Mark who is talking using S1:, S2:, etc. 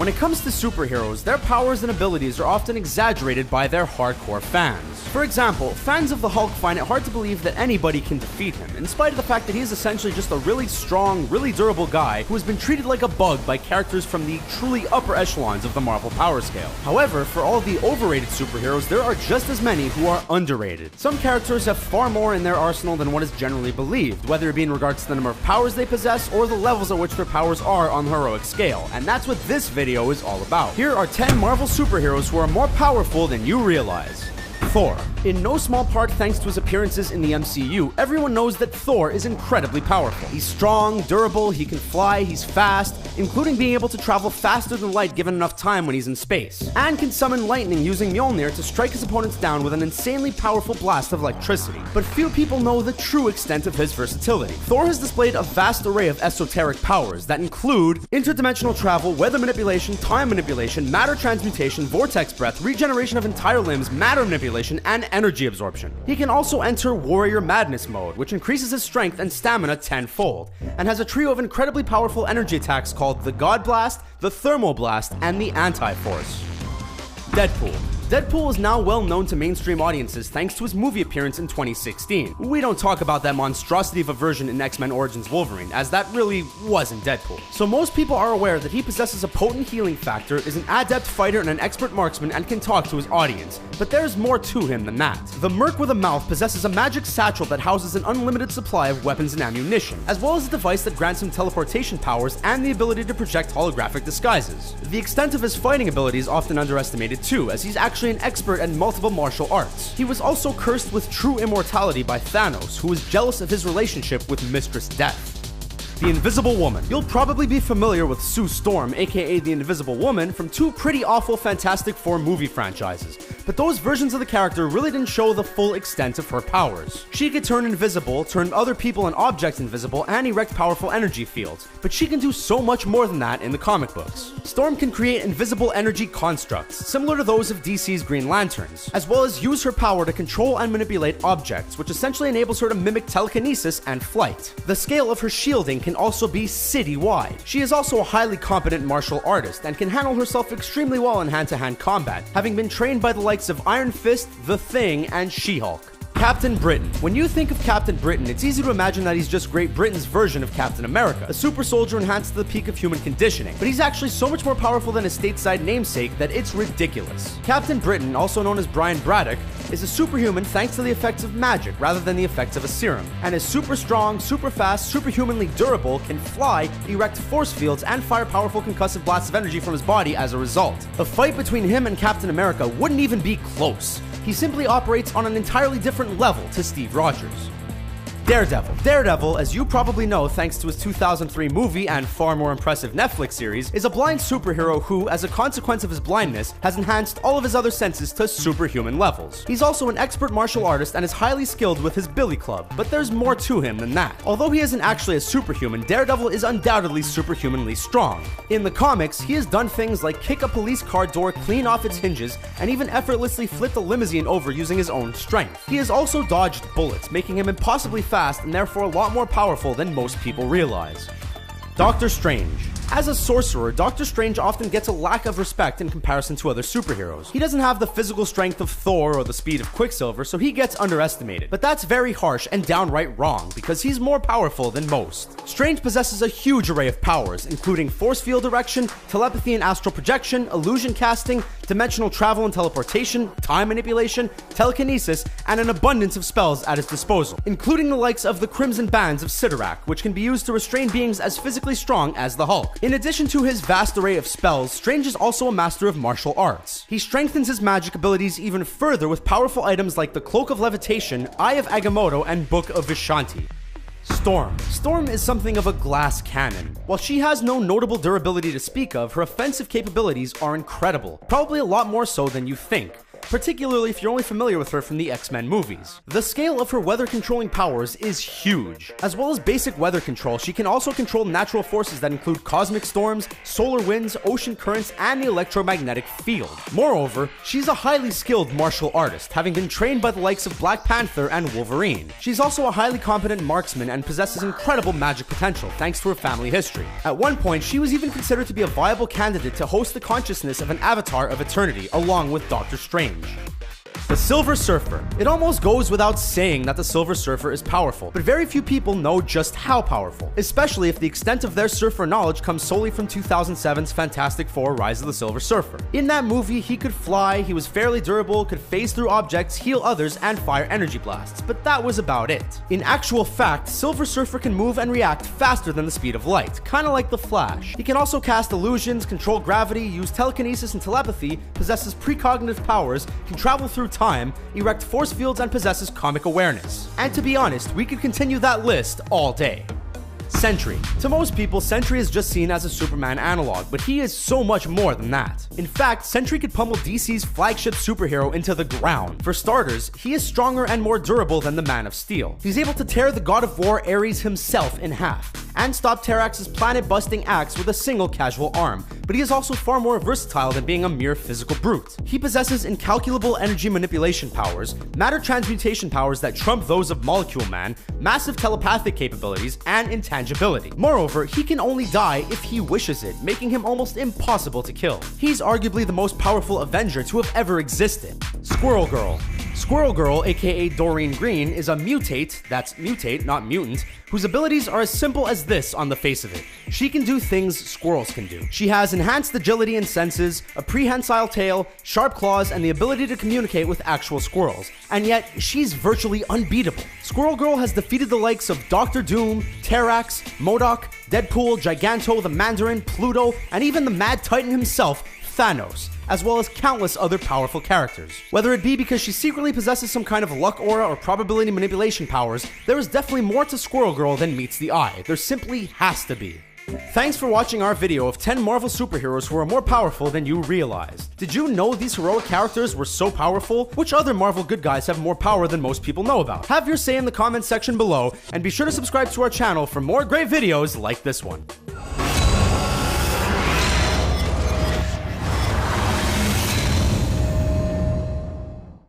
S1: When it comes to superheroes, their powers and abilities are often exaggerated by their hardcore fans. For example, fans of the Hulk find it hard to believe that anybody can defeat him, in spite of the fact that he is essentially just a really strong, really durable guy who has been treated like a bug by characters from the truly upper echelons of the Marvel power scale. However, for all the overrated superheroes, there are just as many who are underrated. Some characters have far more in their arsenal than what is generally believed, whether it be in regards to the number of powers they possess or the levels at which their powers are on the heroic scale, and that's what this video is all about. Here are 10 Marvel superheroes who are more powerful than you realize. Thor. In no small part thanks to his appearances in the MCU, everyone knows that Thor is incredibly powerful. He's strong, durable, he can fly, he's fast, including being able to travel faster than light given enough time when he's in space, and can summon lightning using Mjolnir to strike his opponents down with an insanely powerful blast of electricity. But few people know the true extent of his versatility. Thor has displayed a vast array of esoteric powers that include interdimensional travel, weather manipulation, time manipulation, matter transmutation, vortex breath, regeneration of entire limbs, matter manipulation, and energy absorption. He can also enter Warrior Madness mode, which increases his strength and stamina tenfold, and has a trio of incredibly powerful energy attacks called the God Blast, the Thermal Blast, and the Anti-Force. Deadpool. Deadpool is now well known to mainstream audiences thanks to his movie appearance in 2016. We don't talk about that monstrosity of a version in X-Men Origins Wolverine, as that really wasn't Deadpool. So most people are aware that he possesses a potent healing factor, is an adept fighter and an expert marksman, and can talk to his audience. But there's more to him than that. The Merc with a Mouth possesses a magic satchel that houses an unlimited supply of weapons and ammunition, as well as a device that grants him teleportation powers and the ability to project holographic disguises. The extent of his fighting ability is often underestimated too, as he's actually an expert at multiple martial arts. He was also cursed with true immortality by Thanos, who was jealous of his relationship with Mistress Death. The Invisible Woman. You'll probably be familiar with Sue Storm, aka the Invisible Woman, from two pretty awful Fantastic Four movie franchises, but those versions of the character really didn't show the full extent of her powers. She could turn invisible, turn other people and objects invisible, and erect powerful energy fields, but she can do so much more than that in the comic books. Storm can create invisible energy constructs, similar to those of DC's Green Lanterns, as well as use her power to control and manipulate objects, which essentially enables her to mimic telekinesis and flight. The scale of her shielding can also be city-wide. She is also a highly competent martial artist and can handle herself extremely well in hand-to-hand combat, having been trained by the likes of Iron Fist, The Thing, and She-Hulk. Captain Britain. When you think of Captain Britain, it's easy to imagine that he's just Great Britain's version of Captain America, a super soldier enhanced to the peak of human conditioning. But he's actually so much more powerful than his stateside namesake that it's ridiculous. Captain Britain, also known as Brian Braddock, is a superhuman thanks to the effects of magic rather than the effects of a serum, and is super strong, super fast, superhumanly durable, can fly, erect force fields, and fire powerful concussive blasts of energy from his body as a result. A fight between him and Captain America wouldn't even be close. He simply operates on an entirely different level to Steve Rogers. Daredevil. Daredevil, as you probably know thanks to his 2003 movie and far more impressive Netflix series, is a blind superhero who, as a consequence of his blindness, has enhanced all of his other senses to superhuman levels. He's also an expert martial artist and is highly skilled with his billy club, but there's more to him than that. Although he isn't actually a superhuman, Daredevil is undoubtedly superhumanly strong. In the comics, he has done things like kick a police car door clean off its hinges and even effortlessly flip a limousine over using his own strength. He has also dodged bullets, making him impossibly fast and therefore a lot more powerful than most people realize. Doctor Strange. As a sorcerer, Doctor Strange often gets a lack of respect in comparison to other superheroes. He doesn't have the physical strength of Thor or the speed of Quicksilver, so he gets underestimated. But that's very harsh and downright wrong, because he's more powerful than most. Strange possesses a huge array of powers, including force field erection, telepathy and astral projection, illusion casting, dimensional travel and teleportation, time manipulation, telekinesis, and an abundance of spells at his disposal, including the likes of the Crimson Bands of Sidorak, which can be used to restrain beings as physically strong as the Hulk. In addition to his vast array of spells, Strange is also a master of martial arts. He strengthens his magic abilities even further with powerful items like the Cloak of Levitation, Eye of Agamotto, and Book of Vishanti. Storm. Storm is something of a glass cannon. While she has no notable durability to speak of, her offensive capabilities are incredible, probably a lot more so than you think. particularly if you're only familiar with her from the X-Men movies. The scale of her weather controlling powers is huge. As well as basic weather control, she can also control natural forces that include cosmic storms, solar winds, ocean currents, and the electromagnetic field. Moreover, she's a highly skilled martial artist, having been trained by the likes of Black Panther and Wolverine. She's also a highly competent marksman and possesses incredible magic potential thanks to her family history. At one point, she was even considered to be a viable candidate to host the consciousness of an Avatar of Eternity, along with Doctor Strange. The Silver Surfer. It almost goes without saying that the Silver Surfer is powerful, but very few people know just how powerful, especially if the extent of their surfer knowledge comes solely from 2007's Fantastic Four: Rise of the Silver Surfer. In that movie, he could fly, he was fairly durable, could phase through objects, heal others, and fire energy blasts, but that was about it. In actual fact, Silver Surfer can move and react faster than the speed of light, kinda like the Flash. He can also cast illusions, control gravity, use telekinesis and telepathy, possesses precognitive powers, can travel through time, erect force fields, and possesses comic awareness. And to be honest, we could continue that list all day. Sentry. To most people, Sentry is just seen as a Superman analog, but he is so much more than that. In fact, Sentry could pummel DC's flagship superhero into the ground. For starters, he is stronger and more durable than the Man of Steel. He's able to tear the God of War Ares himself in half, and stop Terrax's planet-busting axe with a single casual arm, but he is also far more versatile than being a mere physical brute. He possesses incalculable energy manipulation powers, matter transmutation powers that trump those of Molecule Man, massive telepathic capabilities, and intangibility. Moreover, he can only die if he wishes it, making him almost impossible to kill. He's arguably the most powerful Avenger to have ever existed. Squirrel Girl. Squirrel Girl, aka Doreen Green, is a mutate, that's mutate, not mutant, whose abilities are as simple as this on the face of it. She can do things squirrels can do. She has enhanced agility and senses, a prehensile tail, sharp claws, and the ability to communicate with actual squirrels. And yet, she's virtually unbeatable. Squirrel Girl has defeated the likes of Doctor Doom, Terrax, MODOK, Deadpool, Giganto, the Mandarin, Pluto, and even the Mad Titan himself, Thanos, as well as countless other powerful characters. Whether it be because she secretly possesses some kind of luck aura or probability manipulation powers, there is definitely more to Squirrel Girl than meets the eye. There simply has to be. Thanks for watching our video of 10 Marvel superheroes who are more powerful than you realized. Did you know these heroic characters were so powerful? Which other Marvel good guys have more power than most people know about? Have your say in the comments section below, and be sure to subscribe to our channel for more great videos like this one.